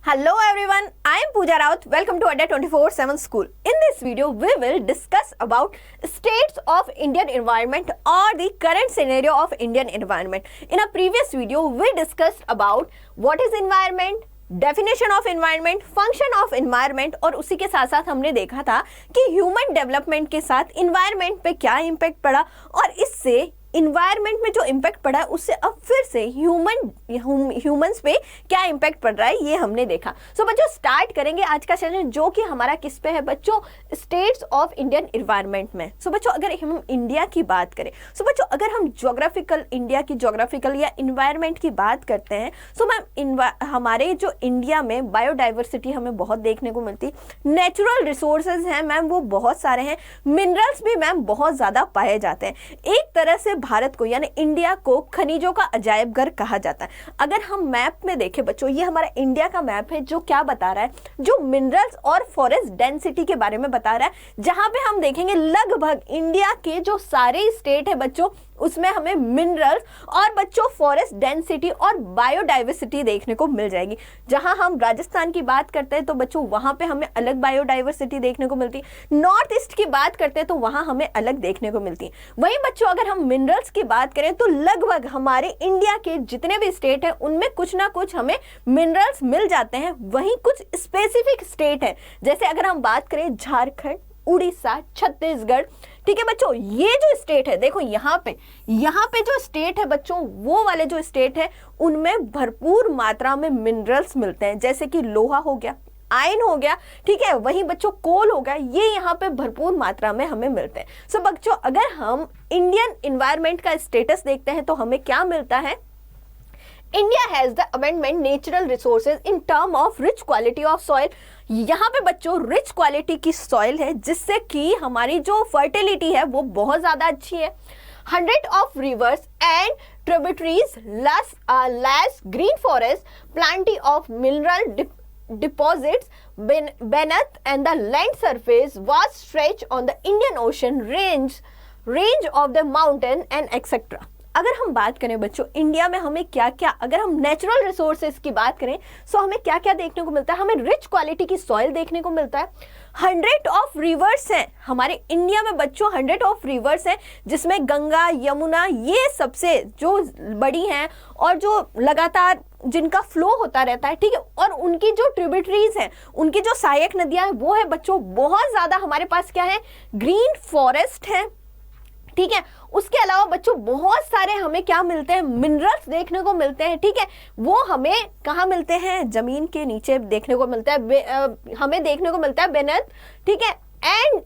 Hello everyone, I am Pooja Raut. Welcome to Adda 24/7 School. In this video, we will discuss about states of Indian environment or the current scenario of Indian environment. In a previous video, we discussed about what is environment, definition of environment, function of environment और उसी के साथ साथ हमने देखा था कि human development के साथ एनवायरनमेंट पे क्या इम्पैक्ट पड़ा और इससे इन्वायरमेंट में जो इम्पैक्ट पड़ा है उससे अब फिर से ह्यूमंस पे क्या इम्पैक्ट पड़ रहा है ये हमने देखा। सो बच्चों स्टार्ट करेंगे आज का सेशन जो कि हमारा किस पे है बच्चों, स्टेट्स ऑफ इंडियन एनवायरनमेंट में। सो बच्चों अगर हम इंडिया की बात करें, सो बच्चों अगर हम ज्योग्राफिकल इंडिया की ज्योग्राफिकल या इन्वायरमेंट की बात करते हैं, सो मैम हमारे जो इंडिया में बायोडाइवर्सिटी हमें बहुत देखने को मिलती, नेचुरल रिसोर्सेज हैं मैम वो बहुत सारे हैं, मिनरल्स भी मैम बहुत ज़्यादा पाए जाते हैं। एक तरह से भारत को यानी इंडिया को खनिजों का अजायब घर कहा जाता है। अगर हम मैप में देखें बच्चों, ये हमारा इंडिया का मैप है जो क्या बता रहा है, जो मिनरल्स और फॉरेस्ट डेंसिटी के बारे में बता रहा है, जहां पे हम देखेंगे लगभग इंडिया के जो सारे स्टेट है बच्चों उसमें हमें मिनरल्स और बच्चों फॉरेस्ट डेंसिटी और बायोडाइवर्सिटी देखने को मिल जाएगी। जहां हम राजस्थान की बात करते हैं तो बच्चों वहां पे हमें अलग बायोडाइवर्सिटी देखने को मिलती है, नॉर्थ ईस्ट की बात करते हैं तो वहां हमें अलग देखने को मिलती है। वहीं बच्चों अगर हम मिनरल्स की बात करें तो लगभग हमारे इंडिया के जितने भी स्टेट हैं उनमें कुछ ना कुछ हमें मिनरल्स मिल जाते हैं। वहीं कुछ स्पेसिफिक स्टेट है, जैसे अगर हम बात करें झारखंड, उड़ीसा, छत्तीसगढ़, ठीक है बच्चों, ये जो स्टेट है देखो यहाँ पे जो स्टेट है बच्चों वो वाले जो स्टेट है उनमें भरपूर मात्रा में मिनरल्स मिलते हैं, जैसे कि लोहा हो गया, आयरन हो गया, ठीक है, वहीं बच्चों कोल हो गया, ये यहाँ पे भरपूर मात्रा में हमें मिलते हैं। सो बच्चों अगर हम इंडियन एनवायरनमेंट का स्टेटस देखते हैं तो हमें क्या मिलता है, India has the abundant natural resources in term of rich quality of soil। यहाँ पे बच्चों रिच क्वालिटी की सॉइल है जिससे कि हमारी जो फर्टिलिटी है वो बहुत ज़्यादा अच्छी है। 100 of rivers and tributaries, lush green forest, plenty of mineral deposits beneath and the land surface was stretched on the Indian Ocean range of the mountain and etc। अगर हम बात करें बच्चों इंडिया में हमें क्या क्या, अगर हम नेचुरल रिसोर्सेज की बात करें सो हमें क्या क्या देखने को मिलता है, हमें रिच क्वालिटी की सॉइल देखने को मिलता है। 100 ऑफ रिवर्स हैं हमारे इंडिया में बच्चों, 100 ऑफ रिवर्स हैं जिसमें गंगा, यमुना ये सबसे जो बड़ी हैं और जो लगातार जिनका फ्लो होता रहता है, ठीक है, और उनकी जो ट्रिब्यूटरीज हैं, उनकी जो सहायक नदियां हैं वो है बच्चों बहुत ज़्यादा हमारे पास क्या है, ग्रीन फॉरेस्ट है, ठीक है। उसके अलावा बच्चों बहुत सारे हमें क्या मिलते हैं, मिनरल्स देखने को मिलते हैं, ठीक है, वो हमें कहाँ मिलते हैं, जमीन के नीचे देखने को मिलता है, हमें देखने को मिलता है बेनेथ, ठीक है, एंड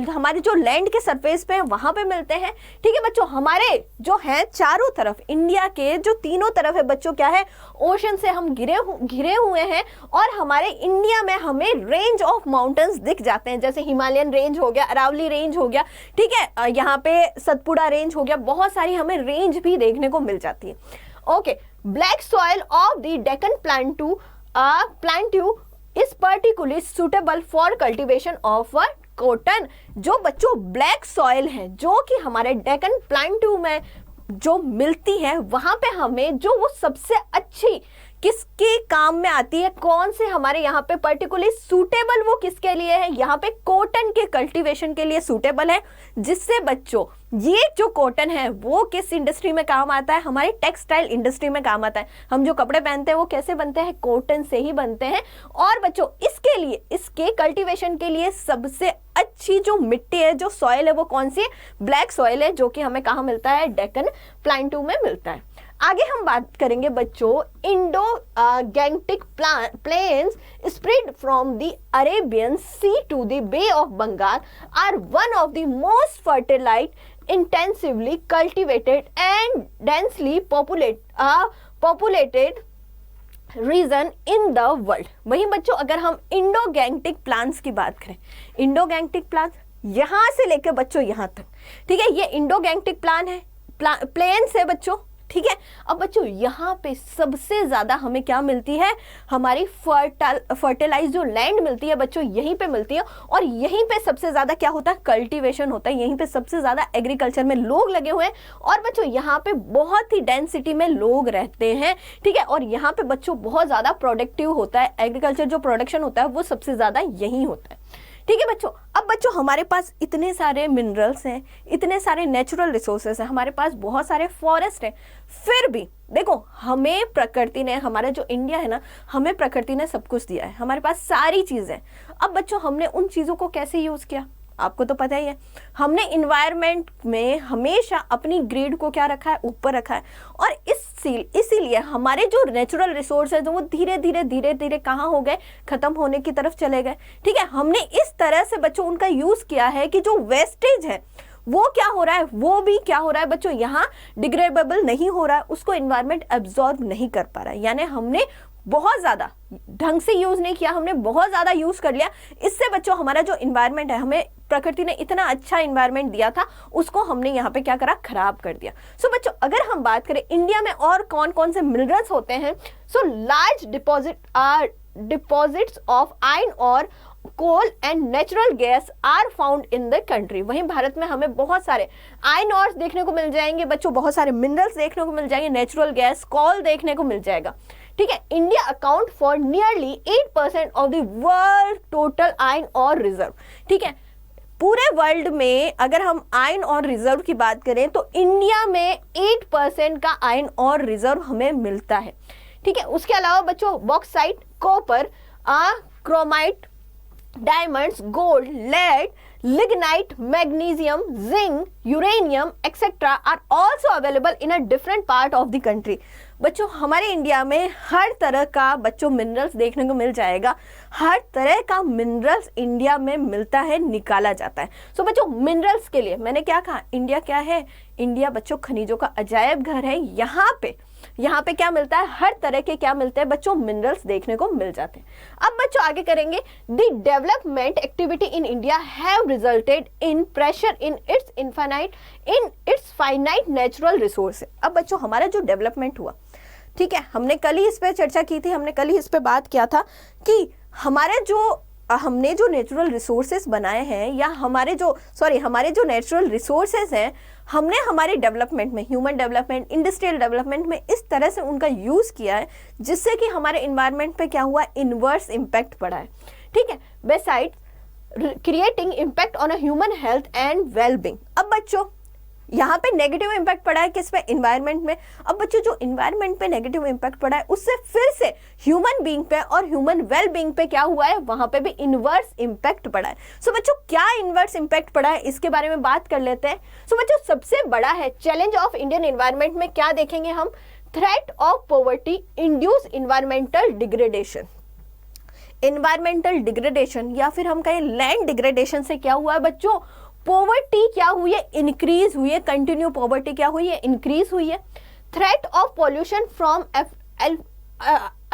हमारे जो लैंड के सरफेस पे वहां पे मिलते हैं, ठीक है बच्चों। हमारे जो है चारों तरफ इंडिया के जो तीनों तरफ है बच्चों क्या है, ओशन से हम घिरे हुए हैं और हमारे इंडिया में हमें रेंज ऑफ माउंटेन्स दिख जाते हैं, जैसे हिमालयन रेंज हो गया, अरावली रेंज हो गया, ठीक है, यहाँ पे सतपुड़ा रेंज हो गया, बहुत सारी हमें रेंज भी देखने को मिल जाती है। Okay, black soil of the Deccan plateau is particularly suitable for cultivation of cotton. जो बच्चों ब्लैक सॉइल है जो कि हमारे डेक्कन प्लांट्यू में जो मिलती है वहां पे हमें जो वो सबसे अच्छी किसके काम में आती है, कौन से हमारे यहाँ पे पर्टिकुलरली सूटेबल वो किसके लिए है, यहाँ पे कॉटन के कल्टीवेशन के लिए सूटेबल है, जिससे बच्चों ये जो कॉटन है वो किस इंडस्ट्री में काम आता है, हमारे टेक्सटाइल इंडस्ट्री में काम आता है। हम जो कपड़े पहनते हैं वो कैसे बनते हैं, कॉटन से ही बनते हैं। और बच्चों इसके लिए, इसके कल्टीवेशन के लिए सबसे अच्छी जो मिट्टी है, जो सॉइल है वो कौन सी है, ब्लैक सॉइल है, जो कि हमें कहाँ मिलता है, डेक्कन प्लांट्यू में मिलता है। आगे हम बात करेंगे बच्चों Indo Gangetic plains spread from the Arabian Sea to the Bay of Bengal are one of the most fertilise, intensively cultivated and densely populated region in the world. वहीं बच्चों अगर हम इंडो गैंगटिक प्लांट्स की बात करें, इंडो गैंगटिक प्लांट्स यहाँ से लेकर बच्चों यहाँ तक, ठीक है, ये इंडो गैंगटिक प्लान है, प्लेन्स है बच्चों, ठीक है। अब बच्चों यहाँ पे सबसे ज्यादा हमें क्या मिलती है, हमारी फर्टिलाइज जो लैंड मिलती है बच्चों, यहीं पे मिलती है। और यहीं पे सबसे ज्यादा क्या होता है, कल्टीवेशन होता है। यहीं पे सबसे ज्यादा एग्रीकल्चर में लोग लगे हुए हैं और बच्चों यहाँ पे बहुत ही डेंसिटी में लोग रहते हैं, ठीक है। और यहाँ पे बच्चों बहुत ज्यादा प्रोडक्टिव होता है, एग्रीकल्चर जो प्रोडक्शन होता है वो सबसे ज्यादा यहीं होता है, ठीक है बच्चों। अब बच्चों हमारे पास इतने सारे मिनरल्स हैं, इतने सारे नेचुरल रिसोर्सेस हैं, हमारे पास बहुत सारे फॉरेस्ट हैं, फिर भी देखो हमें प्रकृति ने, हमारा जो इंडिया है ना, हमें प्रकृति ने सब कुछ दिया है, हमारे पास सारी चीजें। अब बच्चों हमने उन चीजों को कैसे यूज किया, आपको तो पता ही है। हमने इन्वायरमेंट में हमेशा अपनी ग्रिड को क्या रखा है, ऊपर रखा है। और इसीलिए हमारे जो नेचुरल रिसोर्स है, जो वो धीरे धीरे कहाँ हो गए, खत्म होने की तरफ चले गए, ठीक है। हमने इस तरह से बच्चों उनका यूज किया है कि जो वेस्टेज है वो क्या हो रहा है, वो भी क्या हो रहा है बच्चों, यहाँ डिग्रेडेबल नहीं हो रहा है, उसको इन्वायरमेंट एब्जॉर्ब नहीं कर पा रहा है। यानी हमने बहुत ज्यादा ढंग से यूज नहीं किया, हमने बहुत ज्यादा यूज कर लिया। इससे बच्चों हमारा जो इन्वायरमेंट है, हमें प्रकृति ने इतना अच्छा इन्वायरमेंट दिया था, उसको हमने यहाँ पे क्या करा, खराब कर दिया। सो बच्चों अगर हम बात करें इंडिया में और कौन कौन से मिनरल्स होते हैं, so large deposits of iron और coal and natural gas are found in the country. वहीं भारत में हमें बहुत सारे आयरन ऑर्स देखने को मिल जाएंगे बच्चों, बहुत सारे मिनरल्स देखने को मिल जाएंगे, नेचुरल गैस, कोल देखने को मिल जाएगा, ठीक है। India account for nearly 8% of the world total iron और रिजर्व, ठीक है। पूरे वर्ल्ड में अगर हम आयरन और रिजर्व की बात करें तो इंडिया में 8% का आयरन और रिजर्व हमें मिलता है, ठीक है। उसके अलावा बच्चों bauxite, copper, chromite, diamonds, gold, lead, lignite, magnesium, zinc, uranium, etc. are also available in a different part of the country. बच्चों हमारे इंडिया में हर तरह का बच्चों मिनरल्स देखने को मिल जाएगा, हर तरह का मिनरल्स इंडिया में मिलता है, निकाला जाता है। सो बच्चों मिनरल्स के लिए मैंने क्या कहा, इंडिया क्या है, इंडिया बच्चों खनिजों का अजायब घर है। यहाँ पे क्या मिलता है, हर तरह के क्या मिलते हैं बच्चों, मिनरल्स देखने को मिल जाते हैं। अब बच्चों आगे करेंगे, the development activity in India have resulted in pressure in its finite natural resource. अब बच्चों हमारा जो डेवलपमेंट हुआ, ठीक है, हमने कल ही इस पे चर्चा की थी, हमने कल ही इस पे बात किया था कि हमने जो नेचुरल रिसोर्सेज बनाए हैं, या हमारे जो नेचुरल रिसोर्सेज हैं, हमने हमारे डेवलपमेंट में, ह्यूमन डेवलपमेंट, इंडस्ट्रियल डेवलपमेंट में इस तरह से उनका यूज किया है जिससे कि हमारे इन्वायरमेंट पे क्या हुआ, इनवर्स इम्पैक्ट पड़ा है, ठीक है। Besides creating impact on a human health and wellbeing. अब बच्चों यहाँ पे नेगेटिव इम्पैक्ट पड़ा है किस पे, इन्वायरमेंट में। अब बच्चों जो इन्वायरमेंट पे नेगेटिव इम्पैक्ट पड़ा है उससे फिर से ह्यूमन बीइंग पे और ह्यूमन वेल बीइंग पे क्या हुआ है, वहां पे भी इनवर्स इम्पैक्ट पड़ा है। सो बच्चों क्या इनवर्स इम्पैक्ट पड़ा है इसके बारे में बात कर लेते हैं। सो बच्चों सबसे बड़ा है चैलेंज ऑफ इंडियन एनवायरमेंट में क्या देखेंगे हम, threat of poverty induce environmental degradation. Environmental degradation या फिर हम कहें लैंड डिग्रेडेशन से क्या हुआ है बच्चों, पॉवर्टी क्या हुई है, इंक्रीज हुई है, कंटिन्यू पॉवर्टी क्या हुई है, इंक्रीज हुई है। Threat of pollution from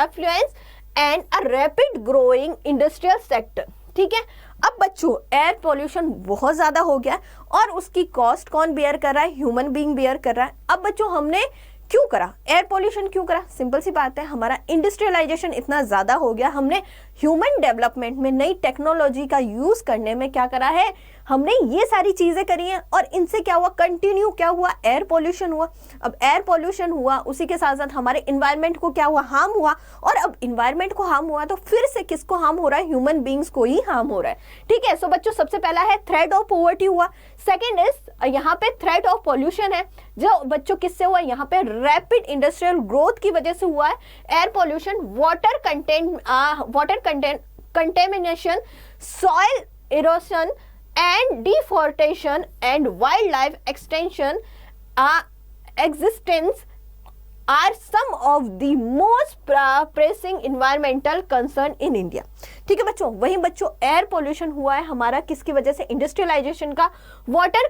affluence and a rapid growing industrial sector, ठीक है। अब बच्चों एयर पॉल्यूशन बहुत ज्यादा हो गया और उसकी कॉस्ट कौन बेयर कर रहा है, ह्यूमन बीइंग बेयर कर रहा है। अब बच्चों हमने क्यों करा, एयर पॉल्यूशन क्यों करा, सिंपल सी बात है, हमारा इंडस्ट्रियलाइजेशन इतना ज्यादा हो गया, हमने ह्यूमन डेवलपमेंट में नई टेक्नोलॉजी का यूज करने में क्या करा है, हमने ये सारी चीजें करी हैं और इनसे क्या हुआ, कंटिन्यू क्या हुआ, एयर पॉल्यूशन हुआ। अब एयर पॉल्यूशन हुआ, उसी के साथ साथ हमारे इन्वायरमेंट को क्या हुआ, हार्म हुआ। और अब इन्वायरमेंट को हार्म हुआ तो फिर से किसको हार्म हो रहा है, ह्यूमन बींग्स को ही हार्म हो रहा है, ठीक है। सो बच्चों सबसे पहला है थ्रेट ऑफ पॉवर्टी हुआ, सेकेंड इज यहाँ पे थ्रेट ऑफ पॉल्यूशन है, जो बच्चों किससे हुआ, यहाँ पे रैपिड इंडस्ट्रियल ग्रोथ की वजह से हुआ है। Air pollution, water contamination, soil erosion and deforestation and wildlife extension existence are some of the most pressing environmental concern in India, ठीक है बच्चों। वहीं बच्चों एयर पोल्यूशन हुआ है हमारा किसकी वजह से, इंडस्ट्रियलाइजेशन का। वाटर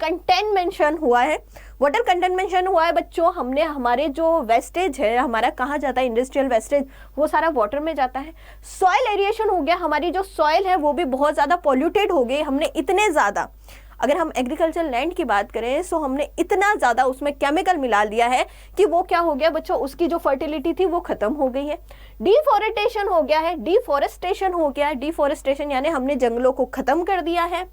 कंटेनमेंशन हुआ है, वाटर कंटेनमेंशन हुआ है बच्चों, हमने हमारे जो वेस्टेज है हमारा कहाँ जाता है, इंडस्ट्रियल वेस्टेज, वो सारा वाटर में जाता है। सॉइल एरिएशन हो गया, हमारी जो सॉइल है वो भी बहुत ज़्यादा पॉल्यूटेड हो गई, हमने इतने ज़्यादा, अगर हम एग्रीकल्चर लैंड की बात करें सो हमने इतना ज़्यादा उसमें केमिकल मिला दिया है कि वो क्या हो गया बच्चों, उसकी जो फर्टिलिटी थी वो खत्म हो गई है। डिफॉरेस्टेशन हो गया है, डिफॉरेस्टेशन हो गया है, डिफॉरेस्टेशन यानी हमने जंगलों को खत्म कर दिया है।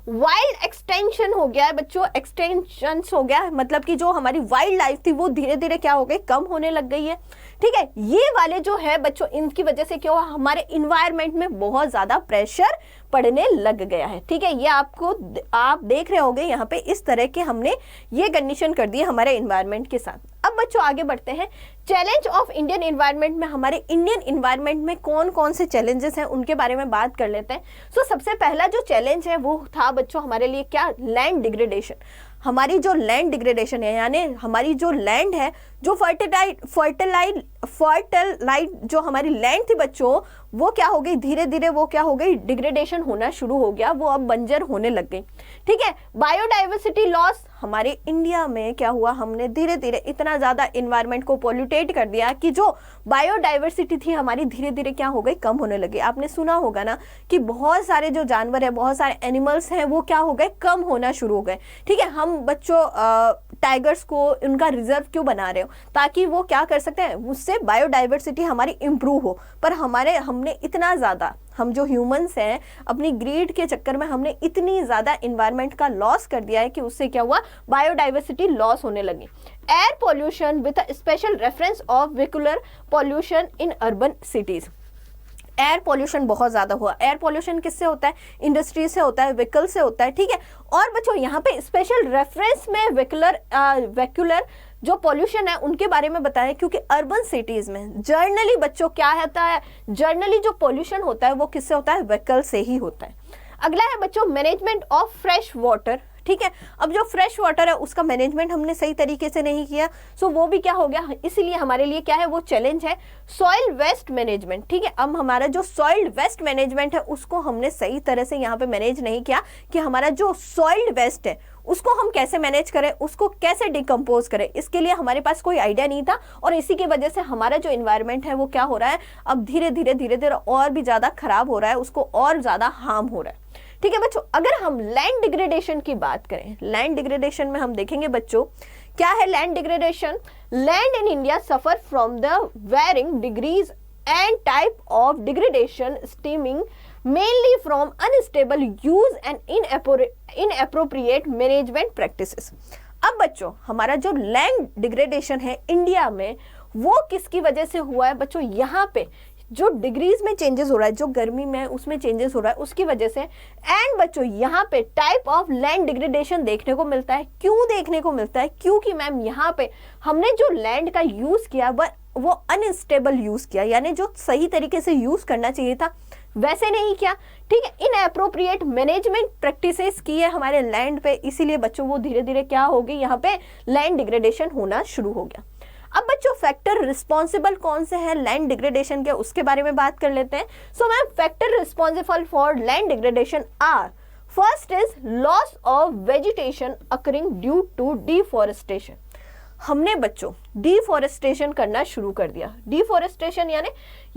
वाइल्ड एक्सटेंशन हो गया है बच्चों, एक्सटेंशन हो गया है मतलब कि जो हमारी वाइल्ड लाइफ थी वो धीरे धीरे क्या हो गई, कम होने लग गई है। ठीक है, ये वाले जो है बच्चों इनकी वजह से क्या हुआ, हमारे इन्वायरमेंट में बहुत ज्यादा प्रेशर पड़ने लग गया है। ठीक है, ये आप देख रहे होंगे यहाँ पे इस तरह के हमने ये कंडीशन कर दी है हमारे इन्वायरमेंट के साथ। अब बच्चों आगे बढ़ते हैं, चैलेंज ऑफ इंडियन इन्वायरमेंट में हमारे इंडियन इन्वायरमेंट में कौन कौन से चैलेंजेस हैं उनके बारे में बात कर लेते हैं। सो सबसे पहला जो चैलेंज है वो था बच्चों हमारे लिए क्या, लैंड डिग्रेडेशन। हमारी जो लैंड डिग्रेडेशन है यानी हमारी जो लैंड है, जो फर्टिलाइज जो हमारी लैंड थी बच्चों वो क्या हो गई, धीरे धीरे वो क्या हो गई, डिग्रेडेशन होना शुरू हो गया, वो अब बंजर होने लग गई। ठीक है, बायोडाइवर्सिटी लॉस, हमारे इंडिया में क्या हुआ, हमने धीरे धीरे इतना ज़्यादा इन्वायरमेंट को पोल्यूटेट कर दिया कि जो बायोडाइवर्सिटी थी हमारी धीरे धीरे क्या हो गई, कम होने लगी। आपने सुना होगा ना कि बहुत सारे जो जानवर है, बहुत सारे एनिमल्स हैं वो क्या हो गए, कम होना शुरू हो गए। ठीक है, हम बच्चों टाइगर्स को उनका रिजर्व क्यों बना रहे हो, ताकि वो क्या कर सकते हैं, उससे बायोडाइवर्सिटी हमारी इंप्रूव हो। पर हमने इतना ज़्यादा, हम जो ह्यूमंस हैं अपनी ग्रीड के चक्कर में हमने इतनी ज़्यादा इन्वायरमेंट का लॉस कर दिया है कि उससे क्या हुआ, बायोडाइवर्सिटी लॉस होने लगी। Air pollution with a special reference of vehicular pollution in urban cities. Air pollution बहुत ज़्यादा हुआ। एयर पोल्यूशन किससे होता है, इंडस्ट्री से होता है, व्हीकल से होता है। ठीक है, और बच्चों यहाँ पे स्पेशल रेफरेंस में व्हीकुलर जो पोल्यूशन है उनके बारे में बताएं, क्योंकि अर्बन सिटीज़ में जर्नली बच्चों क्या होता है, जर्नली जो पोल्यूशन होता है वो किससे होता है, व्हीकल से ही होता है। अगला है बच्चों मैनेजमेंट ऑफ फ्रेश वाटर। ठीक है, अब जो फ्रेश वाटर है उसका मैनेजमेंट हमने सही तरीके से नहीं किया, सो वो भी क्या हो गया, इसीलिए हमारे लिए क्या है वो चैलेंज है, सॉइल वेस्ट मैनेजमेंट। ठीक है, अब हमारा जो सॉइल वेस्ट मैनेजमेंट है उसको हमने सही तरह से यहाँ पे मैनेज नहीं किया कि हमारा जो सॉइल वेस्ट है उसको हम कैसे मैनेज करें, उसको कैसे डिकम्पोज करें, इसके लिए हमारे पास कोई आइडिया नहीं था। और इसी की वजह से हमारा जो इन्वायरमेंट है वो क्या हो रहा है, अब धीरे धीरे और भी ज़्यादा खराब हो रहा है, उसको और ज़्यादा हार्म हो रहा है। ठीक है बच्चों, अगर हम लैंड डिग्रेडेशन की बात करें, लैंड डिग्रेडेशन में हम देखेंगे बच्चों क्या है land degradation. Land in India suffer from the varying degrees and type of degradation stemming mainly from unstable use and inappropriate management practices। अब बच्चों हमारा जो लैंड डिग्रेडेशन है इंडिया में वो किसकी वजह से हुआ है बच्चों, यहाँ पे जो डिग्रीज में चेंजेस हो रहा है, जो गर्मी में उसमें चेंजेस हो रहा है उसकी वजह से। एंड बच्चों यहाँ पे टाइप ऑफ लैंड डिग्रेडेशन देखने को मिलता है। क्यों देखने को मिलता है, क्योंकि मैम यहाँ पे हमने जो लैंड का यूज किया वो अनस्टेबल यूज किया, यानी जो सही तरीके से यूज करना चाहिए था वैसे नहीं किया। ठीक है, इनएप्रोप्रिएट मैनेजमेंट प्रैक्टिसेस की है हमारे लैंड पे, इसीलिए बच्चों वो धीरे धीरे क्या होगी, यहाँ पे लैंड डिग्रेडेशन होना शुरू हो गया। अब बच्चों फैक्टर रिस्पॉन्सिबल कौन से हैं लैंड डिग्रेडेशन के, उसके बारे में बात कर लेते हैं। So main factor responsible for land degradation are, first is loss of vegetation occurring due to deforestation. हमने बच्चों डिफॉरेस्टेशन करना शुरू कर दिया। डिफॉरेस्टेशन यानी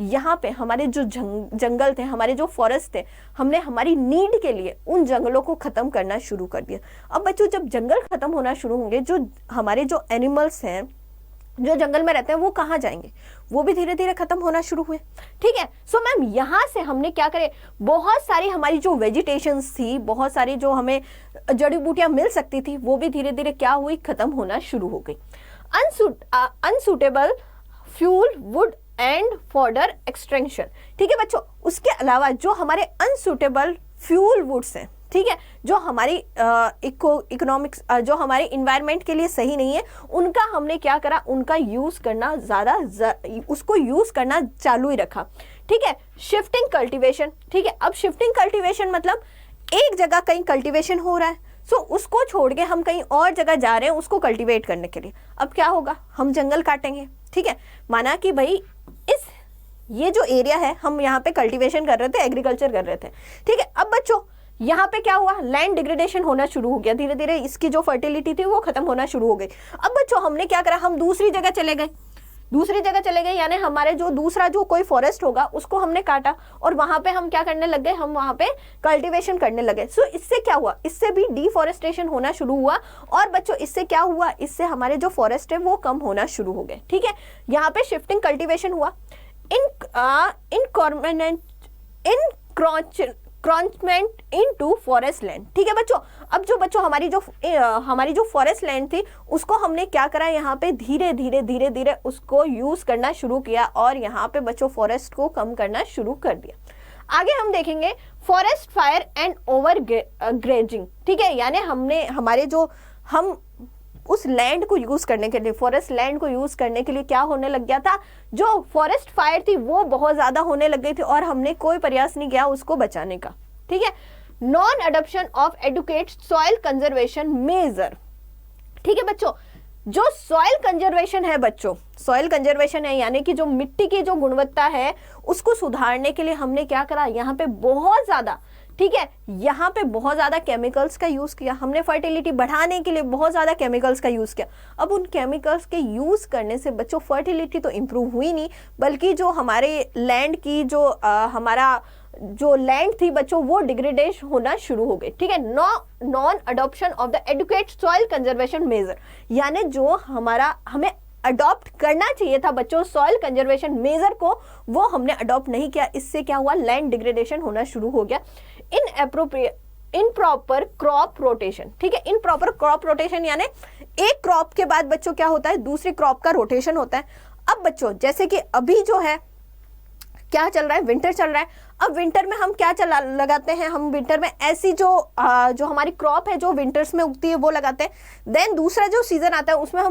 यहाँ पे हमारे जो जंगल थे, हमारे जो फॉरेस्ट थे, हमने हमारी नीड के लिए उन जंगलों को खत्म करना शुरू कर दिया। अब बच्चों जब जंगल खत्म होना शुरू होंगे, जो हमारे जो एनिमल्स हैं जो जंगल में रहते हैं वो कहाँ जाएंगे, वो भी धीरे धीरे खत्म होना शुरू हुए। ठीक है, सो मैम यहाँ से हमने क्या करे, बहुत सारी हमारी जो वेजिटेशंस थी, बहुत सारी जो हमें जड़ी बूटियां मिल सकती थी वो भी धीरे धीरे क्या हुई, खत्म होना शुरू हो गई। Unsuitable fuel wood and fodder extraction. ठीक है बच्चों, उसके अलावा जो हमारे अनसूटेबल फ्यूल वुड्स हैं, ठीक है, जो हमारी इकोनॉमिक्स जो हमारे इन्वायरमेंट के लिए सही नहीं है, उनका हमने क्या करा, उनका यूज करना उसको यूज करना चालू ही रखा। ठीक है, शिफ्टिंग कल्टीवेशन। ठीक है, अब शिफ्टिंग कल्टीवेशन मतलब एक जगह कहीं कल्टीवेशन हो रहा है, सो उसको छोड़ के हम कहीं और जगह जा रहे हैं उसको कल्टीवेट करने के लिए। अब क्या होगा, हम जंगल काटेंगे। ठीक है, माना कि भाई ये जो एरिया है हम यहाँ पे कल्टीवेशन कर रहे थे, एग्रीकल्चर कर रहे थे। ठीक है, अब बच्चों यहाँ पे क्या हुआ, लैंड डिग्रेडेशन होना शुरू हो गया, धीरे धीरे इसकी जो फर्टिलिटी थी वो खत्म होना शुरू हो गई। अब बच्चों हमने क्या करा, हम दूसरी जगह चले गए। दूसरी जगह चले गए, यानी हमारे जो दूसरा जो कोई फॉरेस्ट होगा उसको हमने काटा और वहां पे हम क्या करने लग गए, हम वहां पे कल्टीवेशन करने लगे। सो इससे क्या हुआ, इससे भी डिफॉरेस्टेशन होना शुरू हुआ और बच्चों इससे क्या हुआ, इससे हमारे जो फॉरेस्ट है वो कम होना शुरू हो गए। ठीक है, यहाँ पे शिफ्टिंग कल्टीवेशन हुआ, इनक्रॉचमेंट इनटू फॉरेस्ट लैंड। ठीक है बच्चों, अब जो बच्चों हमारी जो फॉरेस्ट लैंड थी उसको हमने क्या करा, यहाँ पे धीरे धीरे उसको यूज करना शुरू किया और यहाँ पे बच्चों फॉरेस्ट को कम करना शुरू कर दिया। आगे हम देखेंगे forest fire and over grazing. ठीक है, यानी हम उस लैंड को यूज करने के लिए, फॉरेस्ट लैंड को यूज करने के लिए क्या होने लग गया था, जो फॉरेस्ट फायर थी वो बहुत ज्यादा होने लग गई थी और हमने कोई प्रयास नहीं किया उसको बचाने का। ठीक है, non adoption of adequate soil conservation measure. ठीक है बच्चों, जो सॉइल कंजर्वेशन है बच्चों, सॉइल कंजर्वेशन है यानी कि जो मिट्टी की जो गुणवत्ता है उसको सुधारने के लिए हमने क्या करा, यहाँ पे बहुत ज्यादा, ठीक है, यहाँ पे बहुत ज्यादा केमिकल्स का यूज किया हमने, फर्टिलिटी बढ़ाने के लिए बहुत ज्यादा केमिकल्स का यूज किया। अब उन केमिकल्स के यूज करने से बच्चों फर्टिलिटी तो इंप्रूव हुई नहीं, बल्कि जो हमारे लैंड की हमारा जो लैंड थी बच्चों वो डिग्रेडेशन होना शुरू हो गई। ठीक है, non adoption of the adequate soil conservation measure, यानी जो हमें अडॉप्ट करना चाहिए था बच्चों सॉइल कंजर्वेशन मेजर को, वो हमने अडॉप्ट नहीं किया। इससे क्या हुआ, लैंड डिग्रेडेशन होना शुरू हो गया। Improper crop rotation. ठीक है, इनप्रॉपर क्रॉप रोटेशन यानी एक क्रॉप के बाद बच्चों क्या होता है, दूसरी क्रॉप का रोटेशन होता है। अब बच्चों जैसे कि अभी जो है क्या चल रहा है, विंटर चल रहा है। अब विंटर में हम क्या लगाते हैं, हम विंटर में ऐसी जो हमारी क्रॉप है जो विंटर्स में उगती है वो लगाते हैं। देन दूसरा जो सीजन आता है उसमें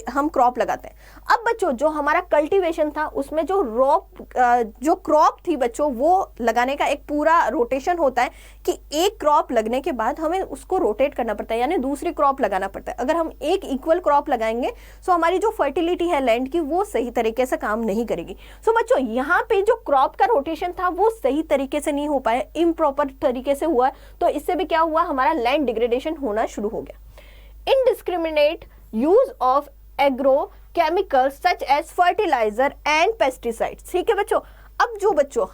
हम क्रॉप लगाते हैं। अब बच्चों जो हमारा कल्टीवेशन था उसमें जो क्रॉप थी बच्चों वो लगाने का एक पूरा रोटेशन होता है कि एक क्रॉप लगने के बाद हमें उसको रोटेट करना पड़ता है, यानी दूसरी क्रॉप लगाना पड़ता है। अगर हम एक इक्वल क्रॉप लगाएंगे तो हमारी जो फर्टिलिटी है लैंड की वो सही तरीके से काम नहीं करेगी। सो बच्चों यहाँ पे जो क्रॉप का रोटेशन था वो सही तरीके से नहीं हो पाया, इम्प्रॉपर तरीके से हुआ, तो इससे भी क्या हुआ, हमारा लैंड डिग्रेडेशन होना शुरू हो गया। Indiscriminate use of agro chemicals such as fertiliser and pesticides. ठीक है बच्चों, अब जो बच्चों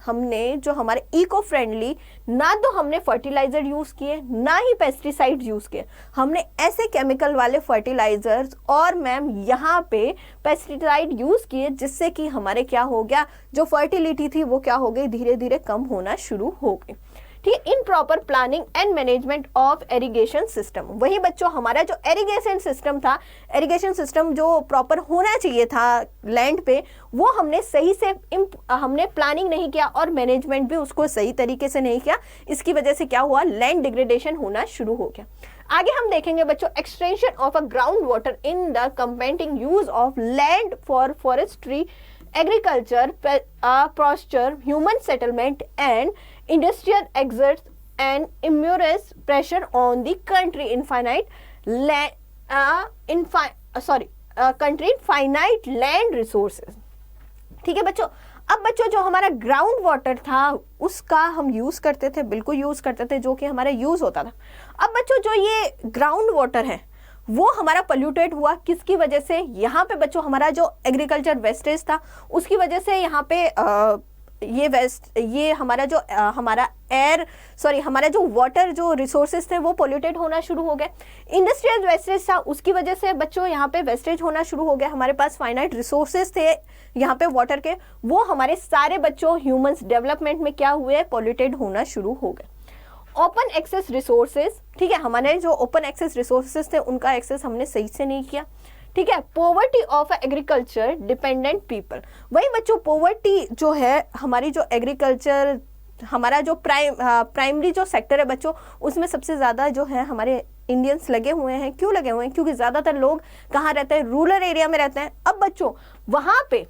हमने जो हमारे इको फ्रेंडली, ना तो हमने फर्टिलाइजर यूज किए ना ही पेस्टिसाइड यूज किए, हमने ऐसे केमिकल वाले फर्टिलाइजर्स और मैम यहाँ पे पेस्टिसाइड यूज किए, जिससे कि हमारे क्या हो गया, जो फर्टिलिटी थी वो क्या हो गई, धीरे धीरे कम होना शुरू हो गई। ठीक है, improper planning and management of irrigation system. वही बच्चों हमारा जो इरिगेशन सिस्टम था, इरिगेशन सिस्टम जो प्रॉपर होना चाहिए था लैंड पे, वो हमने सही से हमने प्लानिंग नहीं किया और मैनेजमेंट भी उसको सही तरीके से नहीं किया। इसकी वजह से क्या हुआ, लैंड डिग्रेडेशन होना शुरू हो गया। आगे हम देखेंगे बच्चों extension of a ground water in the competing use of land for forestry, agriculture, pasture, human settlement and industrial exerts an immense pressure on the country finite land resources। ठीक है बच्चों, अब बच्चों जो हमारा ग्राउंड वाटर था उसका हम यूज करते थे, बिल्कुल यूज करते थे, जो कि हमारा यूज होता था। अब बच्चों जो ये ग्राउंड वाटर है वो हमारा पोल्यूटेड हुआ, किसकी वजह से, यहाँ पे बच्चों हमारा जो एग्रीकल्चर वेस्टेज था उसकी वजह से यहाँ पे ये हमारा जो वाटर जो रिसोर्सेज थे वो पोल्यूटेड होना शुरू हो गए। इंडस्ट्रियल वेस्टेज था, उसकी वजह से बच्चों यहाँ पे वेस्टेज होना शुरू हो गया। हमारे पास फाइनाइट रिसोर्सेज थे यहाँ पे वाटर के, वो हमारे सारे बच्चों ह्यूमंस डेवलपमेंट में क्या हुए, पोल्यूटेड होना शुरू हो गए। ओपन एक्सेस रिसोर्सेज, ठीक है, हमारे जो ओपन एक्सेस रिसोर्सेज थे उनका एक्सेस हमने सही से नहीं किया। ठीक है, poverty of agriculture dependent people. वही बच्चों पॉवर्टी जो है, हमारी जो एग्रीकल्चर, हमारा जो प्राइमरी जो सेक्टर है बच्चों, उसमें सबसे ज़्यादा जो है हमारे इंडियंस लगे हुए हैं। क्यों लगे हुए हैं, क्योंकि ज़्यादातर लोग कहाँ रहते हैं, रूरल एरिया में रहते हैं। अब बच्चों वहाँ पे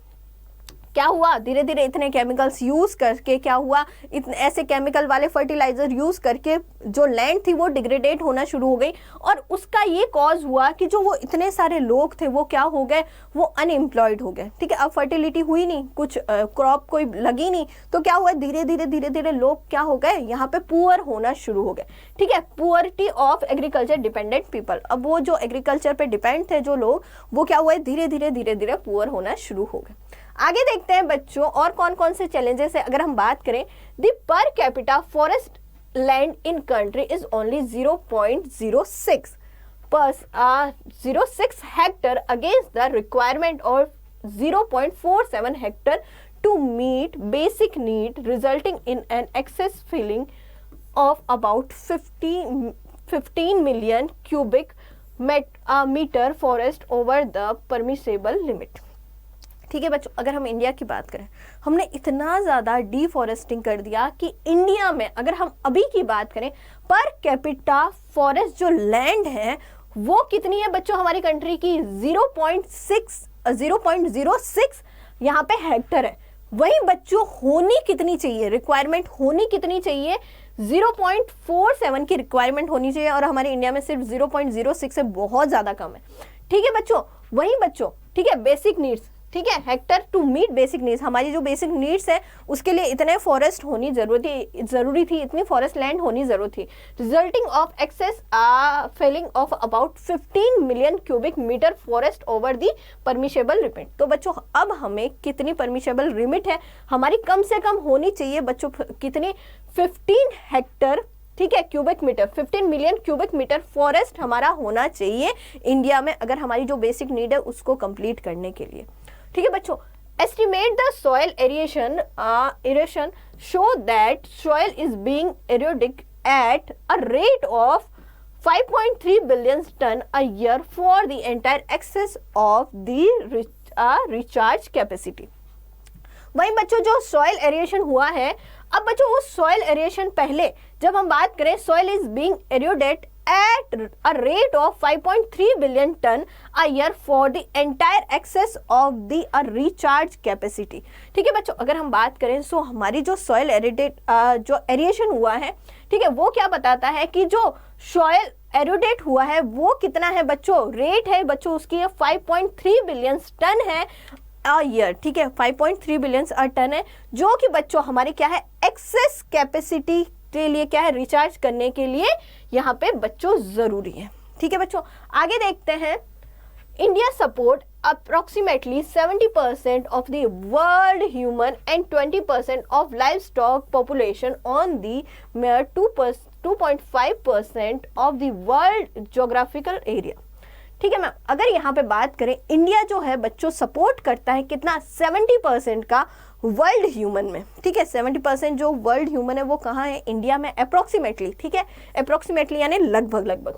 क्या हुआ, धीरे धीरे इतने केमिकल्स यूज करके क्या हुआ, इतने ऐसे केमिकल वाले फर्टिलाइजर यूज करके जो लैंड थी वो डिग्रेडेट होना शुरू हो गई, और उसका ये कॉज हुआ कि जो वो इतने सारे लोग थे वो क्या हो गए, वो अनएम्प्लॉयड हो गए। ठीक है, अब फर्टिलिटी हुई नहीं, कुछ क्रॉप कोई लगी नहीं, तो क्या हुआ, धीरे धीरे लोग क्या हो गए, यहाँ पे पुअर होना शुरू हो गए। ठीक है, पुअरिटी ऑफ एग्रीकल्चर डिपेंडेंट पीपल, अब वो जो एग्रीकल्चर पे डिपेंड थे जो लोग, वो क्या हुए, धीरे धीरे पुअर होना शुरू हो गए। आगे देखते हैं बच्चों और कौन कौन से चैलेंजेस है। अगर हम बात करें, the per capita forest land in country is only 0.06 Hector against the requirement of 0.47 Hector to meet basic need, resulting in an excess filling of about 15 million cubic meter forest over the permissible limit। ठीक है बच्चों, अगर हम India की बात करें, हमने इतना ज़्यादा डिफॉरेस्टिंग कर दिया कि इंडिया में अगर हम अभी की बात करें, पर कैपिटा फॉरेस्ट जो लैंड है वो कितनी है बच्चों, हमारी कंट्री की 0.06 यहाँ पे हेक्टर है। वही बच्चों होनी कितनी चाहिए, रिक्वायरमेंट होनी कितनी चाहिए, 0.47 की रिक्वायरमेंट होनी चाहिए, और हमारे इंडिया में सिर्फ 0.06 से बहुत ज़्यादा कम है। ठीक है बच्चों, वही बच्चों, ठीक है, बेसिक नीड्स, ठीक है, hectare to meet basic needs, हमारी जो बेसिक नीड्स है उसके लिए इतने फॉरेस्ट होनी जरूरी थी, इतनी फॉरेस्ट लैंड होनी जरूरी थी, resulting of excess felling of about 15 million cubic metre forest over the permissible limit. तो बच्चों अब हमें कितनी परमिशेबल लिमिट है, हमारी कम से कम होनी चाहिए बच्चों कितनी, 15 हेक्टर, ठीक है, cubic metre, 15 million cubic metre forest हमारा होना चाहिए इंडिया में, अगर हमारी जो बेसिक नीड है उसको कंप्लीट करने के लिए। ठीक है बच्चों, estimate the soil erosion show that soil is being eroded at a rate of 5.3 billion ton a year for the entire excess of the recharge capacity। वही बच्चों जो सॉइल एरिएशन हुआ है, अब बच्चों उस सॉइल एरिएशन पहले जब हम बात करें, soil is being eroded at a rate of 5.3 billion ton a year for the entire excess of the recharge capacity। ठीक है बच्चों, अगर हम बात करें सो हमारी जो सॉइल जो एरिएशन हुआ है, ठीक है, वो क्या बताता है कि जो सॉइल एरोडेट हुआ है वो कितना है बच्चों, रेट है बच्चों उसकी 5.3 बिलियन टन है अ ईयर। ठीक है, 5.3 बिलियन टन है, जो कि बच्चों हमारी क्या है, एक्सेस कैपेसिटी के लिए क्या है, रिचार्ज करने के लिए यहाँ पे बच्चों जरूरी है। ठीक है बच्चों, आगे देखते हैं, India support approximately 70% of the world human and 20% of life stock population on the mayor 2.5% of the world geographical area. ठीक है मैम, अगर यहाँ पे बात करें, इंडिया जो है बच्चों सपोर्ट करता है कितना, 70% का वर्ल्ड ह्यूमन में। ठीक है, 70% जो वर्ल्ड ह्यूमन है वो कहाँ है, इंडिया में अप्रोक्सीमेटली। ठीक है, अप्रोक्सीमेटली यानी लगभग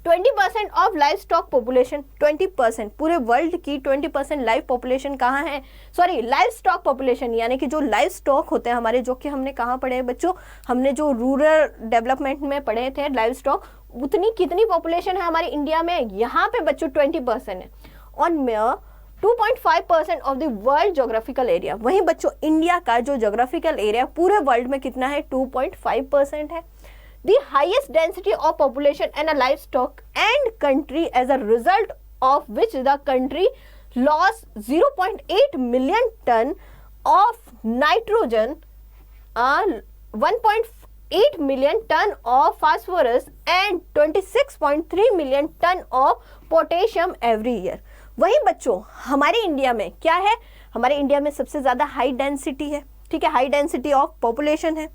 20% ऑफ लाइफ स्टॉक पॉपुलेशन, 20% पूरे वर्ल्ड की 20% लाइफ पॉपुलेशन कहाँ है, सॉरी लाइफ स्टॉक पॉपुलेशन, यानी कि जो लाइफ स्टॉक होते हैं हमारे, जो कि हमने कहाँ पढ़े हैं बच्चों, हमने जो रूरल डेवलपमेंट में पढ़े थे लाइफ स्टॉक, उतनी कितनी पॉपुलेशन है हमारे इंडिया में, यहाँ पे बच्चों 20% है, on mayor 2.5% of the world geographical area. वहीं बच्चों इंडिया का जो जोग्राफिकल एरिया पूरे वर्ल्ड में कितना है, 2.5% है। The highest density of population and a livestock and country as a result of which the country lost 0.8 million ton of nitrogen, 1.8 million ton of phosphorus and 26.3 million ton of potassium every year। वही बच्चों हमारे India में क्या है, हमारे India में सबसे ज्यादा हाई डेंसिटी है। ठीक है, हाई डेंसिटी ऑफ पॉपुलेशन है।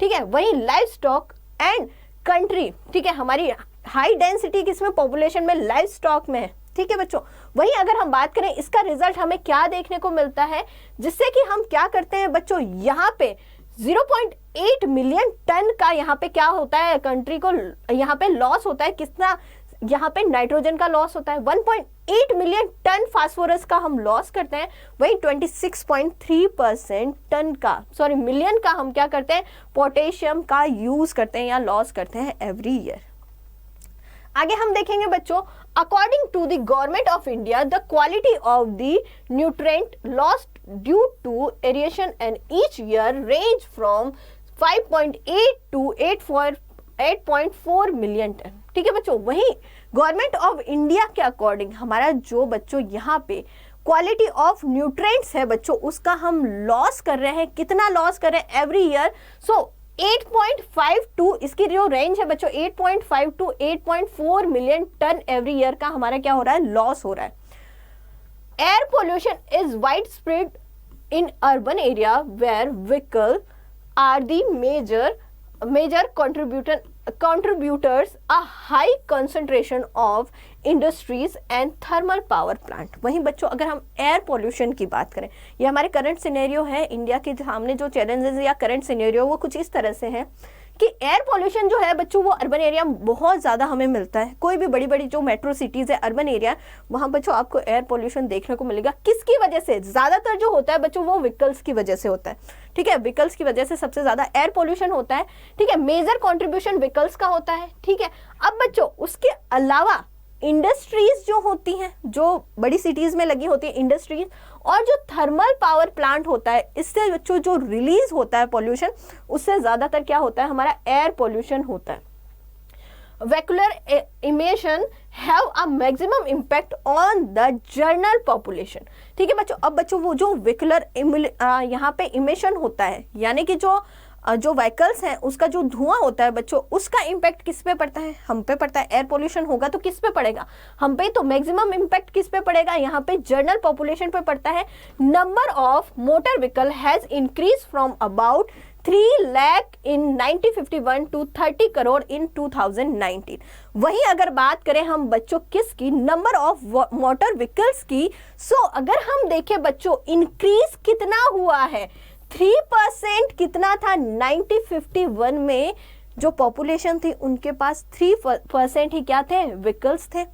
ठीक है, वही लाइफ स्टॉक एंड कंट्री, ठीक है, हमारी हाई डेंसिटी किसमें, पॉपुलेशन में, लाइफ स्टॉक में है। ठीक है बच्चों, वहीं अगर हम बात करें इसका रिजल्ट हमें क्या देखने को मिलता है, जिससे कि हम क्या करते हैं बच्चों, यहाँ पे 0.8 मिलियन टन का यहाँ पे क्या होता है, कंट्री को यहाँ पे लॉस होता है, कितना, यहाँ पे नाइट्रोजन का लॉस होता है, 1.8 मिलियन टन फास्फोरस का हम लॉस करते हैं, वही 26.3% टन का, सॉरी मिलियन का हम क्या करते हैं, पोटेशियम का यूज करते हैं या लॉस करते हैं एवरी ईयर। आगे हम देखेंगे बच्चों, According to the government of India, the quality of the nutrient lost due to aeration and each year range from 5.8 to 8.4 million tonne. ठीक है बच्चों, वहीं गवर्नमेंट ऑफ इंडिया के अकॉर्डिंग हमारा जो बच्चों यहाँ पे क्वालिटी ऑफ न्यूट्रिएंट्स है बच्चों, उसका हम लॉस कर रहे हैं। कितना लॉस कर रहे हैं एवरी ईयर? सो 8.52, इसकी जो रेंज है बच्चों 8.5 to 8.4 million tonne every year का हमारा क्या हो रहा है? लॉस हो रहा है। Air pollution is widespread in urban area where vehicle are the major contributors, a high concentration of industries and thermal power plant। वहीं बच्चों अगर हम एयर पोल्यूशन की बात करें, ये हमारे करंट सिनेरियो है, इंडिया के सामने जो चैलेंजेस या करंट सिनेरियो वो कुछ इस तरह से है कि एयर पोल्यूशन जो है बच्चों वो अर्बन एरिया में बहुत ज़्यादा हमें मिलता है। कोई भी बड़ी बड़ी जो मेट्रो सिटीज़ है, अर्बन एरिया, वहाँ बच्चों आपको एयर पोल्यूशन देखने को मिलेगा। किसकी वजह से? ज़्यादातर जो होता है बच्चों वो व्हीकल्स की वजह से होता है। ठीक है, व्हीकल्स की वजह से सबसे ज़्यादा एयर पोल्यूशन होता है। ठीक है, मेजर कॉन्ट्रीब्यूशन व्हीकल्स का होता है। ठीक है, अब बच्चों उसके अलावा इंडस्ट्रीज जो होती हैं, जो बड़ी सिटीज़ में लगी होती है इंडस्ट्रीज, और जो थर्मल पावर प्लांट होता है, इससे बच्चों जो रिलीज होता है पॉल्यूशन, उससे ज़्यादातर क्या होता है? हमारा एयर पॉल्यूशन होता है। Vehicular emission have a maximum impact on the general population. ठीक है बच्चों, अब बच्चों वो जो वेहिकुलर यहाँ पे इमिशन होता है, यानी कि जो व्हीकल्स हैं उसका जो धुआं होता है बच्चों, उसका इम्पैक्ट किस पे पड़ता है? हम पे पड़ता है। एयर पोल्यूशन होगा तो किस पे पड़ेगा? हम पे। तो मैक्सिमम इम्पैक्ट किस पे पड़ेगा? यहाँ पे जनरल पॉपुलेशन पे पड़ता है। Number of motor vehicle has increase from about 3 lakh in 1951 to 30 crore in 2019। वहीं अगर बात करें हम बच्चों किसकी? नंबर ऑफ मोटर व्हीकल्स की। सो अगर हम देखें बच्चों इंक्रीज कितना हुआ है? 3% कितना था? 1951 में जो पॉपुलेशन थी उनके पास 3% ही क्या थे? व्हीकल्स थे।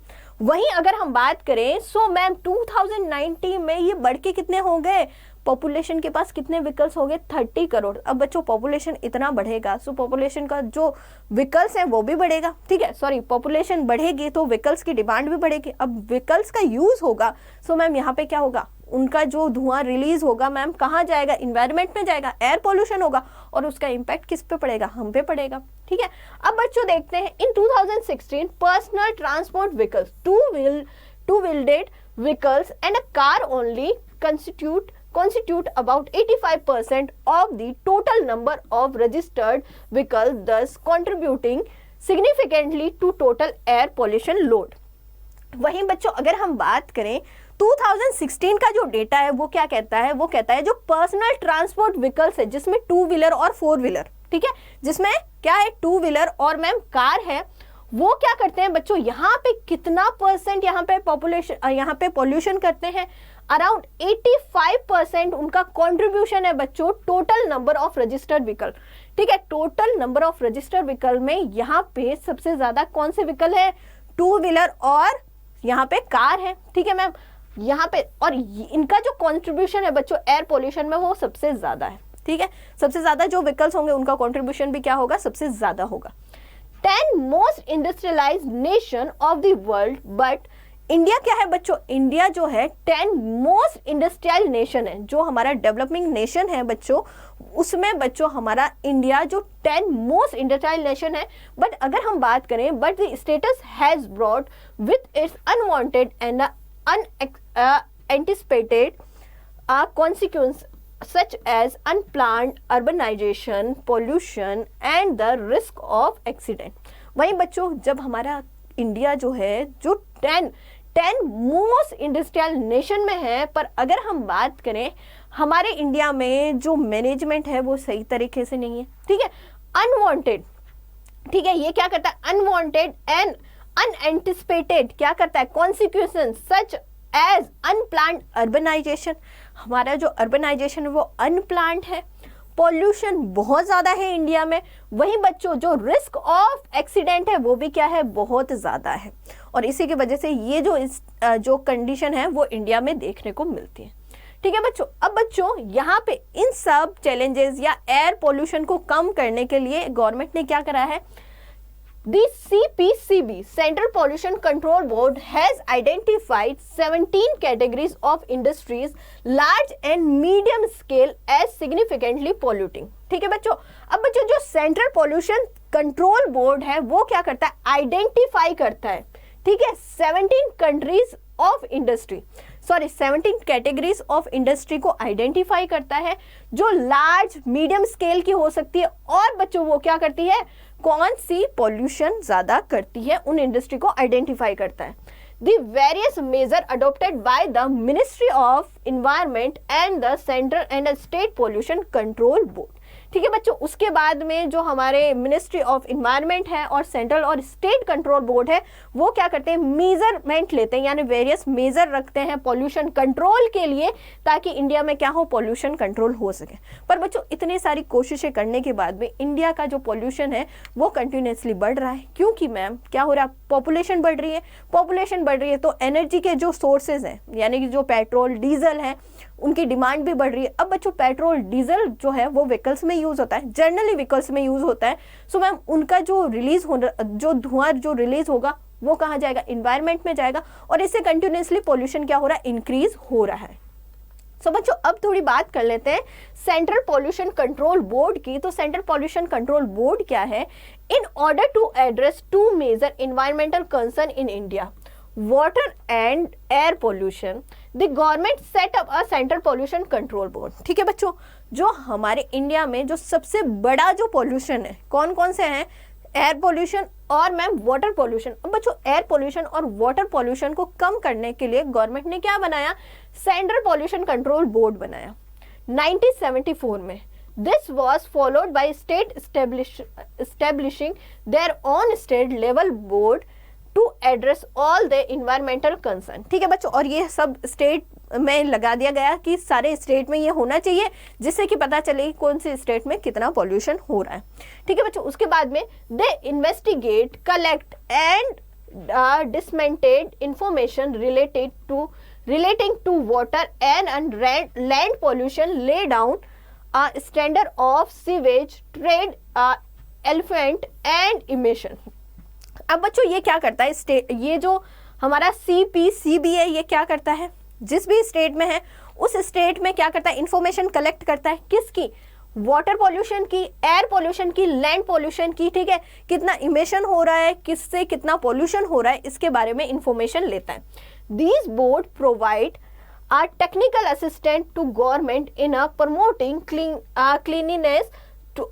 वहीं अगर हम बात करें सो मैम 2019 में ये बढ़ के कितने हो गए? पॉपुलेशन के पास कितने व्हीकल्स हो गए? 30 करोड़। अब बच्चों पॉपुलेशन इतना बढ़ेगा सो पॉपुलेशन का जो व्हीकल्स है वो भी बढ़ेगा। ठीक है, सॉरी, पॉपुलेशन बढ़ेगी तो व्हीकल्स की डिमांड भी बढ़ेगी। अब व्हीकल्स का यूज होगा सो मैम यहाँ पे क्या होगा? उनका जो धुआं रिलीज होगा मैम कहाँ जाएगा? इन्वायरमेंट में जाएगा, एयर पोल्यूशन होगा, और उसका इम्पैक्ट किस पे पड़ेगा? हम पे पड़ेगा। ठीक है, अब बच्चों देखते हैं in 2016 personal transport vehicles, two wheeled vehicles and a car only constitute about 85% of the total number of registered vehicles, thus contributing significantly to total air pollution load। वहीं बच्चों अगर हम बात करें 2016 का जो डेटा है वो क्या कहता है? वो कहता है जो पर्सनल ट्रांसपोर्ट व्हीकल्स है जिसमें 2 व्हीलर और 4 व्हीलर, ठीक है, जिसमें क्या है 2 व्हीलर और मैम कार है, वो क्या करते हैं बच्चों? यहाँ पे कितना परसेंट यहाँ पे पॉल्यूशन करते हैं? अराउंड 85% उनका कंट्रीब्यूशन है बच्चों total number of registered vehicle. ठीक है, total number of registered vehicle में यहाँ पे सबसे ज्यादा कौन से व्हीकल है? 2 व्हीलर और यहाँ पे कार है। ठीक है मैम, यहाँ पे, और इनका जो कंट्रीब्यूशन है बच्चों एयर पोल्यूशन में वो सबसे ज्यादा है। ठीक है, सबसे ज्यादा जो व्हीकल्स होंगे उनका कंट्रीब्यूशन भी क्या होगा? सबसे ज्यादा होगा। 10 most industrialised nation of the world, but India क्या है बच्चों? इंडिया जो है 10 मोस्ट इंडस्ट्रियल नेशन है, जो हमारा डेवलपिंग नेशन है बच्चों, उसमें बच्चों हमारा इंडिया जो 10 मोस्ट इंडस्ट्रियल नेशन है। बट अगर हम बात करें, but the status has brought with its unwanted and unanticipated consequences such as unplanned urbanization, pollution and the risk of accident। वहीं बच्चों जब हमारा इंडिया जो है जो 10 मोस्ट इंडस्ट्रियल नेशन में है, पर अगर हम बात करें हमारे इंडिया में जो मैनेजमेंट है वो सही तरीके से नहीं है। ठीक है, अनवांटेड, ठीक है, ये क्या करता है? अनवांटेड एंड अनएंटिसिपेटेड क्या करता है? Consequences such as unplanned urbanisation. हमारा जो अर्बनाइजेशन है वो अनप्लान्ड है। पॉल्यूशन बहुत ज़्यादा है इंडिया में। वहीं बच्चों जो रिस्क ऑफ एक्सीडेंट है वो भी क्या है? बहुत ज़्यादा है। और इसी की वजह से ये जो कंडीशन है वो इंडिया में देखने को मिलती है। ठीक है बच्चों, अब बच्चों यहाँ पे इन सब चैलेंजेस या एयर पोल्यूशन को कम करने के लिए गवर्नमेंट ने क्या करा है? The CPCB, Central Pollution Control Board, has identified 17 categories of industries, large and medium scale, as significantly polluting. ठीक है बच्चों, अब बच्चों जो सेंट्रल पॉल्यूशन कंट्रोल बोर्ड है वो क्या करता है, आइडेंटिफाई करता है, ठीक है, 17 countries of industry, 17 categories of industry को आइडेंटिफाई करता है जो लार्ज मीडियम स्केल की हो सकती है, और बच्चों वो क्या करती है, कौन सी पॉल्यूशन ज्यादा करती है, उन इंडस्ट्री को आइडेंटिफाई करता है. The various measures adopted by the Ministry of Environment and the Central and State Pollution Control Board. ठीक है बच्चों, उसके बाद में जो हमारे मिनिस्ट्री ऑफ इन्वायरमेंट है और सेंट्रल और स्टेट कंट्रोल बोर्ड है वो क्या करते हैं, मेजरमेंट लेते हैं, यानी वेरियस मेजर रखते हैं पॉल्यूशन कंट्रोल के लिए, ताकि इंडिया में क्या हो, पॉल्यूशन कंट्रोल हो सके. पर बच्चों इतनी सारी कोशिशें करने के बाद में इंडिया का जो पॉल्यूशन है वो कंटिन्यूसली बढ़ रहा है, क्योंकि मैम क्या हो रहा है, पॉपुलेशन बढ़ रही है, पॉपुलेशन बढ़ रही है तो एनर्जी के जो सोर्सेज हैं, यानी कि जो पेट्रोल डीजल है उनकी डिमांड भी बढ़ रही है. अब बच्चों पेट्रोल डीजल जो है वो व्हीकल्स में यूज होता है, जनरली व्हीकल्स में यूज होता है, सो मैम उनका जो रिलीज हो, जो धुआं जो रिलीज होगा वो कहाँ जाएगा, इन्वायरमेंट में जाएगा, और इससे कंटिन्यूसली पॉल्यूशन क्या हो रहा है, इंक्रीज हो रहा है. सो बच्चों अब थोड़ी बात कर लेते हैं सेंट्रल पॉल्यूशन कंट्रोल बोर्ड की. तो सेंट्रल पॉल्यूशन कंट्रोल बोर्ड क्या है, in order to address 2 major environmental concern in India, water and air pollution, the government set up a central pollution control board. ठीक है बच्चों, जो हमारे इंडिया में जो सबसे बड़ा जो पॉल्यूशन है कौन कौन से हैं, एयर पोल्यूशन और मैम वाटर पोल्यूशन. अब बच्चों एयर पोल्यूशन और वाटर पोल्यूशन को कम करने के लिए गवर्नमेंट ने क्या बनाया, सेंट्रल पॉल्यूशन कंट्रोल बोर्ड बनाया 1974 में. This was followed by state establishing their own state level board to address all the environmental concern. ठीक है बच्चों, और ये सब स्टेट में लगा दिया गया कि सारे स्टेट में ये होना चाहिए, जिससे कि पता चले कौन से स्टेट में कितना पॉल्यूशन हो रहा है. ठीक है बच्चों, उसके बाद में they investigate, collect and disseminated information relating to water and land pollution, lay down a standard of sewage, trade, effluent and emission. अब बच्चों ये क्या करता है, ये जो हमारा CPCB है ये क्या करता है, जिस भी स्टेट में है उस स्टेट में क्या करता है, इंफॉर्मेशन कलेक्ट करता है, किसकी, वाटर पॉल्यूशन की, एयर पॉल्यूशन की, लैंड पॉल्यूशन की. ठीक है, कितना इमिशन हो रहा है, किससे कितना पॉल्यूशन हो रहा है, इसके बारे में इंफॉर्मेशन लेता है. These board provide a technical assistant to government in promoting cleanliness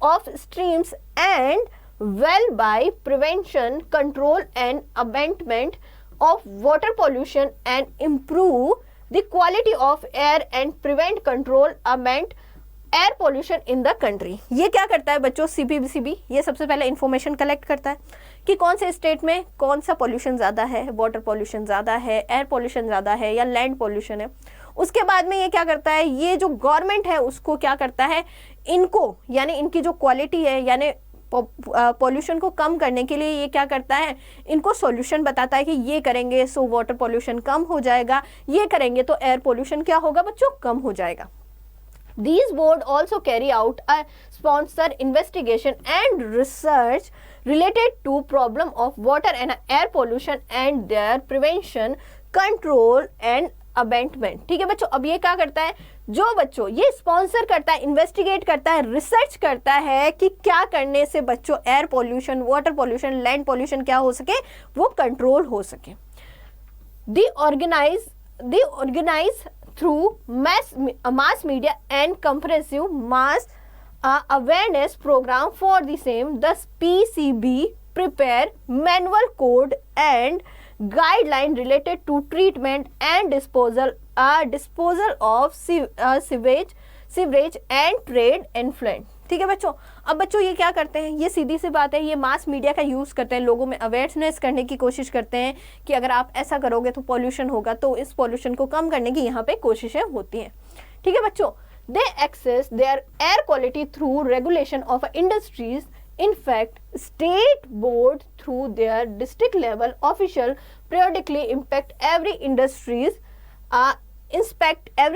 of streams and well by prevention, control and abatement of water pollution and improve the quality of air and prevent, control, abate air pollution in the country. ये क्या करता है बच्चों, CPCB ये सबसे पहले information collect करता है कि कौन से स्टेट में कौन सा पोल्यूशन ज़्यादा है, वाटर पोल्यूशन ज़्यादा है, एयर पोल्यूशन ज़्यादा है या लैंड पोल्यूशन है. उसके बाद में ये क्या करता है, ये जो गवर्नमेंट है उसको क्या करता है, इनको यानी इनकी जो क्वालिटी है यानी पॉल्यूशन को कम करने के लिए ये क्या करता है, इनको सॉल्यूशन बताता है कि ये करेंगे सो वाटर पॉल्यूशन कम हो जाएगा, ये करेंगे तो एयर पॉल्यूशन क्या होगा बच्चों, कम हो जाएगा. These board also carry out a sponsor investigation and research related to problem of water and air pollution and their prevention, control and abatement. ठीक है बच्चों, अब ये क्या करता है, जो बच्चों ये स्पॉन्सर करता है, इन्वेस्टिगेट करता है, रिसर्च करता है कि क्या करने से बच्चों air pollution, water pollution, land pollution क्या हो सके, वो कंट्रोल हो सके. They organize through mass media and comprehensive mass awareness program for the same. Thus PCB prepare manual code and guideline related to treatment and disposal of sewage and trade effluent. ठीक है बच्चों, अब बच्चों ये क्या करते हैं, ये सीधी सी बात है, ये मास मीडिया का यूज़ करते हैं, लोगों में अवेयरनेस करने की कोशिश करते हैं कि अगर आप ऐसा करोगे तो पॉल्यूशन होगा, तो इस पॉल्यूशन को कम करने की यहाँ पे कोशिशें होती हैं. ठीक है बच्चों, they assess their air quality through regulation of industries. In fact, state board through their district level official periodically inspect every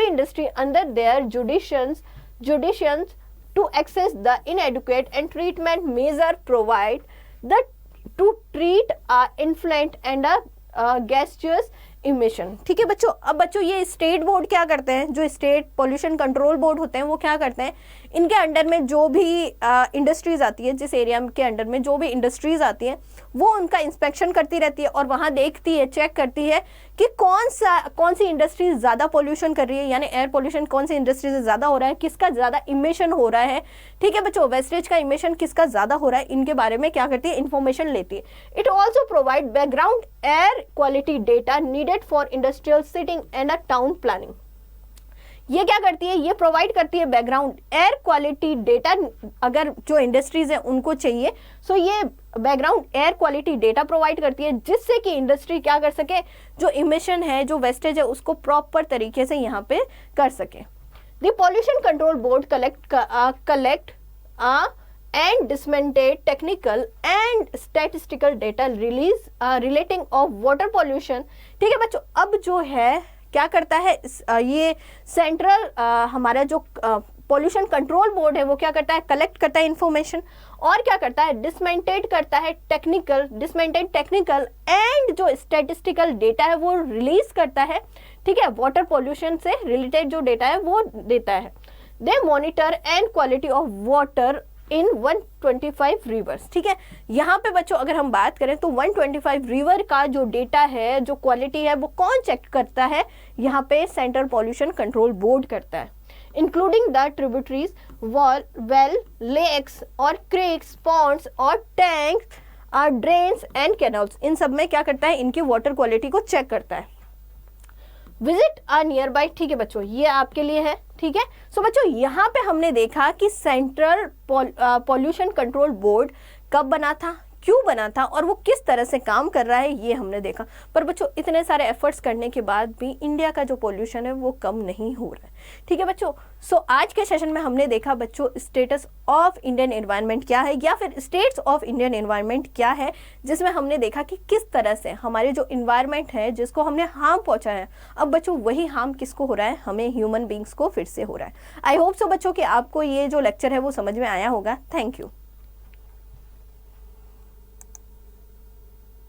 industry under their jurisdictions to assess the inadequate and treatment measure provide the to treat influent and gaseous emission. ठीक है बच्चों, अब बच्चों ये state board क्या करते हैं, जो स्टेट पोल्यूशन कंट्रोल बोर्ड होते हैं वो क्या करते हैं, इनके अंडर में जो भी इंडस्ट्रीज आती है, जिस एरिया के अंडर में जो भी इंडस्ट्रीज आती है वो उनका इंस्पेक्शन करती रहती है और वहाँ देखती है, चेक करती है कि कौन सी इंडस्ट्री ज़्यादा पोल्यूशन कर रही है, यानी एयर पोल्यूशन कौन सी इंडस्ट्री से ज़्यादा हो रहा है, किसका ज़्यादा इमिशन हो रहा है। ठीक है बच्चों, वेस्टेज का इमिशन किसका ज़्यादा हो रहा है, इनके बारे में क्या करती है, इन्फॉर्मेशन लेती है। It also provide background air quality data needed for industrial sitting and a town planning. ये क्या करती है, ये प्रोवाइड करती है बैकग्राउंड एयर क्वालिटी डेटा, अगर जो इंडस्ट्रीज है उनको चाहिए, सो ये background air quality data provide करती है, जिससे कि इंडस्ट्री क्या कर सके, जो इमिशन है, जो वेस्टेज है, उसको प्रॉपर तरीके से यहाँ पे कर सके। The pollution control board collect and disseminate technical and statistical data release relating of water pollution। ठीक है बच्चों, अब जो है क्या करता है, ये सेंट्रल हमारा जो पॉल्यूशन कंट्रोल बोर्ड है वो क्या करता है, कलेक्ट करता है इंफॉर्मेशन और क्या करता है, डिसमेंटेड करता है टेक्निकल एंड जो स्टैटिस्टिकल डेटा है वो रिलीज करता है। ठीक है, वाटर पॉल्यूशन से रिलेटेड जो डेटा है वो देता है। They monitor and quality of water in 125 rivers. ठीक है, यहाँ पे बच्चों अगर हम बात करें तो 125 रिवर का जो डेटा है, जो क्वालिटी है, वो कौन चेक करता है, यहाँ पे सेंट्रल पॉल्यूशन कंट्रोल बोर्ड करता है, including the tributaries, well, lakes और क्रीक्स, पॉन्ड्स और टैंक्स, ड्रेन्स एंड कैनल्स। इन सब में क्या करता है, इनकी वाटर क्वालिटी को चेक करता है। Visit a near by. ठीक है बच्चों, ये आपके लिए है। ठीक है, सो बच्चों यहाँ पे हमने देखा कि सेंट्रल पॉल्यूशन कंट्रोल बोर्ड कब बना था, क्यों बना था और वो किस तरह से काम कर रहा है, ये हमने देखा। पर बच्चों इतने सारे एफर्ट्स करने के बाद भी इंडिया का जो पॉल्यूशन है वो कम नहीं हो रहा है। ठीक है बच्चों, सो आज के सेशन में हमने देखा बच्चों स्टेटस ऑफ इंडियन एनवायरनमेंट क्या है, या फिर स्टेट्स ऑफ इंडियन एनवायरनमेंट क्या है, जिसमें हमने देखा कि किस तरह से हमारे जो इन्वायरमेंट है जिसको हमने हार्म पहुंचा है, अब बच्चों वही हार्म किसको हो रहा है, हमें ह्यूमन बींग्स को फिर से हो रहा है। आई होप सो बच्चों कि आपको ये जो लेक्चर है वो समझ में आया होगा। Thank you.